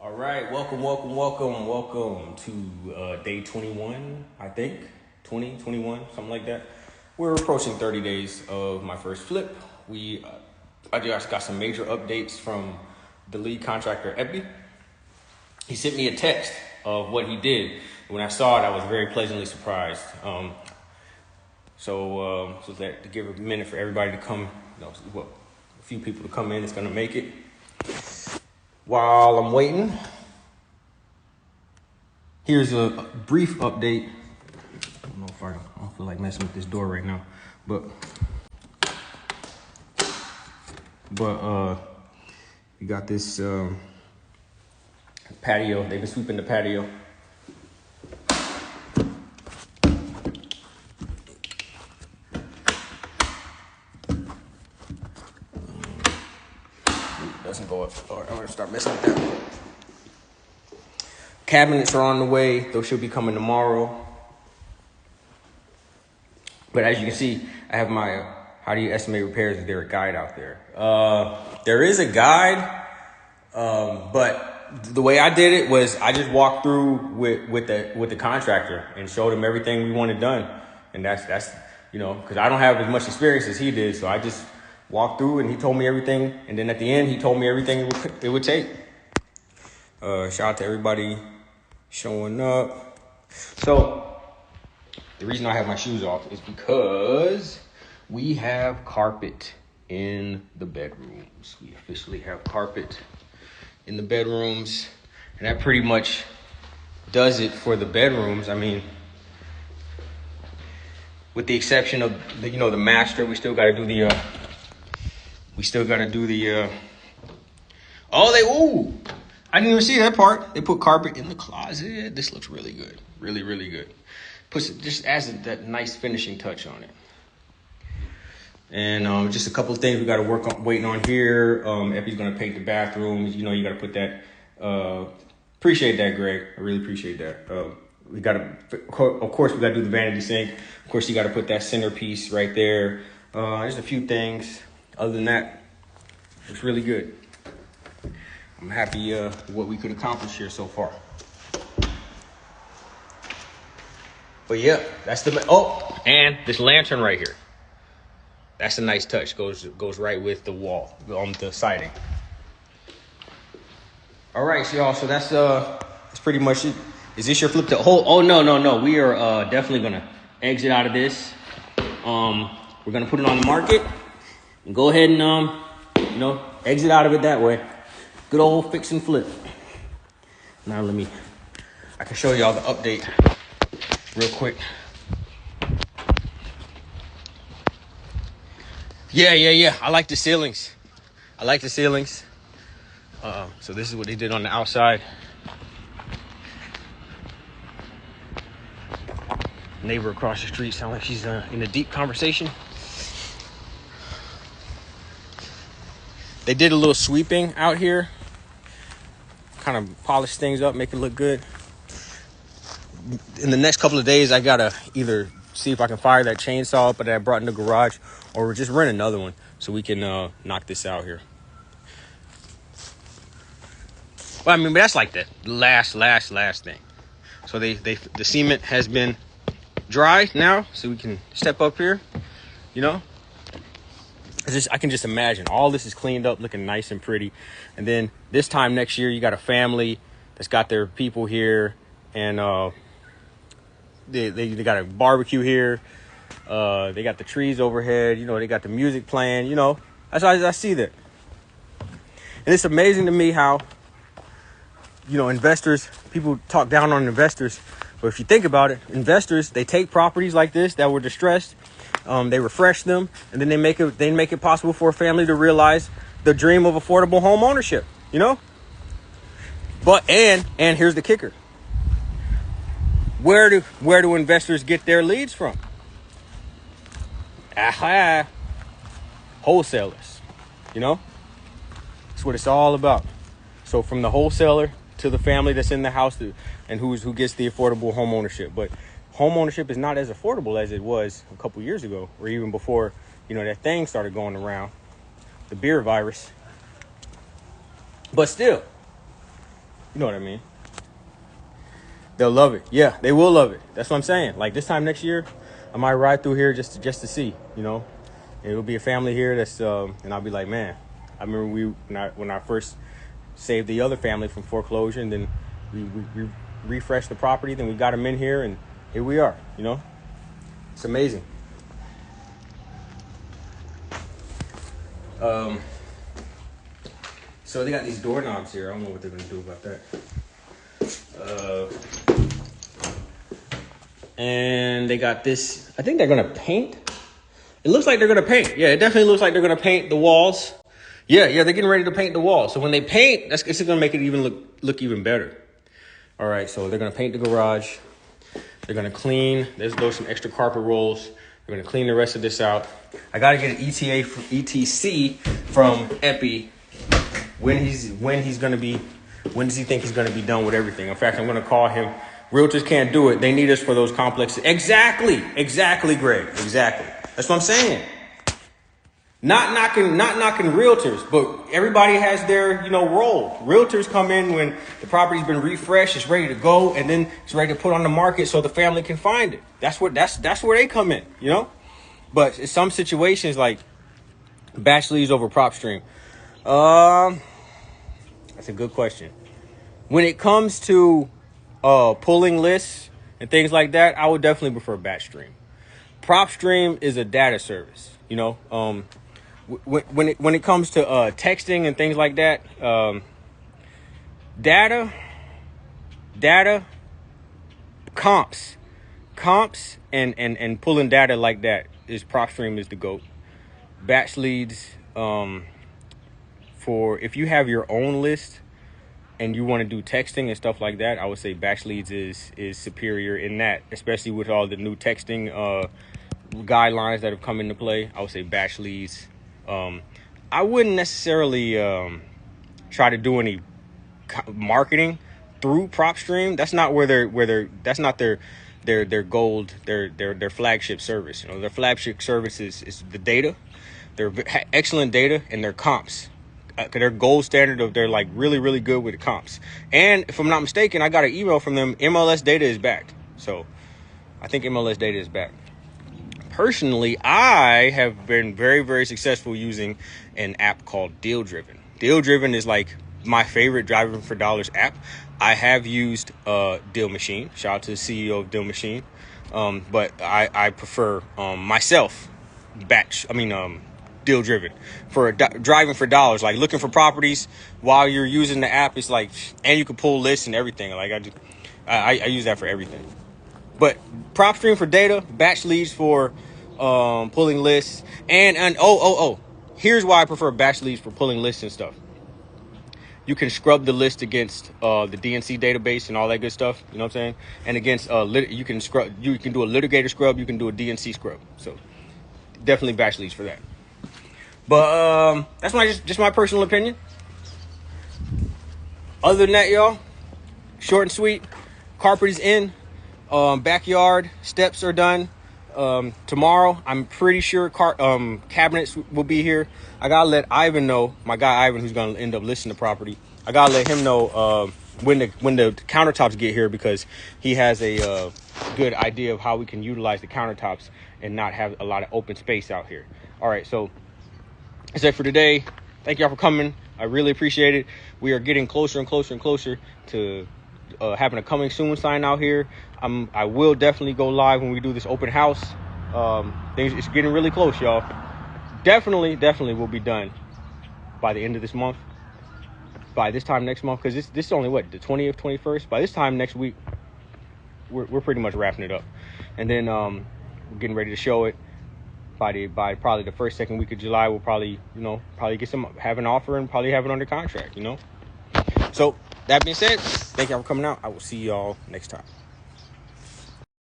All right, welcome to day 21, I think, 20, 21, something like that. We're approaching 30 days of my first flip. I just got some major updates from the lead contractor, Epi. He sent me a text of what he did. When I saw it, I was very pleasantly surprised. So to give a minute for everybody to come, a few people to come in, it's gonna make it. While I'm waiting, here's a brief update. I don't feel like messing with this door right now, but we got this patio. They've been sweeping the patio. Doesn't go up. All right, I'm gonna start messing with that. Cabinets are on the way. Those should be coming tomorrow. But as you can see, I have my how do you estimate repairs? Is there a guide out there? There is a guide, but the way I did it was I just walked through with the contractor and showed him everything we wanted done, and that's because I don't have as much experience as he did, so I just walked through and he told me everything, and then at the end he told me everything it would take. Shout out to everybody showing up. So the reason I have my shoes off is because we have carpet in the bedrooms. We officially have carpet in the bedrooms, and that pretty much does it for the bedrooms. I mean, with the exception of the master, we still got to do the I didn't even see that part. They put carpet in the closet. This looks really good. Really, really good. Just adds that nice finishing touch on it. And just a couple of things we got to waiting on here. Epi's going to paint the bathrooms. You got to put that. Appreciate that, Greg. I really appreciate that. Of course, we got to do the vanity sink. Of course, you got to put that centerpiece right there. There's a few things. Other than that, it's really good. I'm happy what we could accomplish here so far. But yeah, that's and this lantern right here. That's a nice touch. Goes right with the wall on the siding. All right, so y'all. So that's pretty much it. Is this your flip to whole? Oh no. We are definitely gonna exit out of this. We're gonna put it on the market and go ahead and exit out of it that way. Good old fix and flip. Now I can show y'all the update real quick. Yeah. I like the ceilings. So this is what they did on the outside. Neighbor across the street sounds like she's in a deep conversation. They did a little sweeping out here. Kind of polish things up, make it look good. In the next couple of days, I gotta either see if I can fire that chainsaw up that I brought in the garage, or just rent another one so we can knock this out here. Well, I mean, but that's like the last thing. So the cement has been dry now, so we can step up here. I can just imagine all this is cleaned up, looking nice and pretty. And then this time next year, you got a family that's got their people here, and they got a barbecue here. They got the trees overhead. They got the music playing. That's how I see that. And it's amazing to me how investors, people talk down on investors, but if you think about it, investors, they take properties like this that were distressed. They refresh them, and then they make it possible for a family to realize the dream of affordable home ownership. But and here's the kicker: where do investors get their leads from? Wholesalers. That's what it's all about. So from the wholesaler to the family that's in the house and who gets the affordable home ownership. But home ownership is not as affordable as it was a couple years ago, or even before, that thing started going around, the beer virus. But still, You know what I mean? They'll love it. Yeah, they will love it. That's what I'm saying. Like this time next year, I might ride through here just to see. You know, it'll be a family here. And I'll be like, man, I remember when I first saved the other family from foreclosure, and then we refreshed the property. Then we got them in here, and here we are. You know, it's amazing. So they got these doorknobs here. I don't know what they're gonna do about that. And they got this. I think they're gonna paint. It looks like they're gonna paint. Yeah, it definitely looks like they're gonna paint the walls. Yeah, they're getting ready to paint the walls. So when they paint, it's gonna make it even look even better. All right, so they're gonna paint the garage. They're gonna clean. There's some extra carpet rolls. They're gonna clean the rest of this out. I gotta get an ETC from Epi. When does he think he's gonna be done with everything? In fact, I'm gonna call him. Realtors can't do it. They need us for those complexes. Exactly, Greg. Exactly. That's what I'm saying. Not knocking realtors, but everybody has their, role. Realtors come in when the property's been refreshed, it's ready to go, and then it's ready to put on the market so the family can find it. That's where they come in, But in some situations, like batch leads over prop stream. That's a good question. When it comes to pulling lists and things like that, I would definitely prefer batch stream. Prop stream is a data service, when it comes to texting and things like that, data, comps and pulling data like that is prop stream is the GOAT. Batch leads, for if you have your own list and you want to do texting and stuff like that, I would say batch leads is superior in that, especially with all the new texting guidelines that have come into play. I would say batch leads. I wouldn't necessarily try to do any marketing through PropStream. That's not that's not their gold, their flagship service. Their flagship service is the data. They're excellent data and their comps. Their gold standard of they're like really, really good with the comps. And if I'm not mistaken, I got an email from them. MLS data is back. So I think MLS data is back. Personally, I have been very, very successful using an app called Deal Driven. Deal Driven is like my favorite driving for dollars app. I have used Deal Machine. Shout out to the CEO of Deal Machine. But I prefer myself Deal Driven for driving for dollars, like looking for properties while you're using the app. It's like, and you can pull lists and everything. Like I use that for everything. But PropStream for data, batch leads for pulling lists, and here's why I prefer batch leads for pulling lists and stuff. You can scrub the list against the DNC database and all that good stuff. You know what I'm saying? And against you can do a litigator scrub, you can do a DNC scrub. So definitely batch leads for that. But that's just my personal opinion. Other than that, y'all, short and sweet. Carpet is in. Backyard steps are done. Tomorrow, I'm pretty sure cabinets will be here. I gotta let Ivan know, my guy Ivan, who's gonna end up listing the property. I gotta let him know when the countertops get here, because he has a good idea of how we can utilize the countertops and not have a lot of open space out here. All right, so that's it for today. Thank y'all for coming. I really appreciate it. We are getting closer and closer and closer to having a coming soon sign out here. I will definitely go live when we do this open house. It's getting really close, y'all. Definitely will be done by the end of this month. By this time next month, because this is only the 20th, 21st. By this time next week, we're pretty much wrapping it up, and then we're getting ready to show it. By probably the first, second week of July, we'll probably have an offer and probably have it under contract. So that being said, thank y'all for coming out. I will see y'all next time.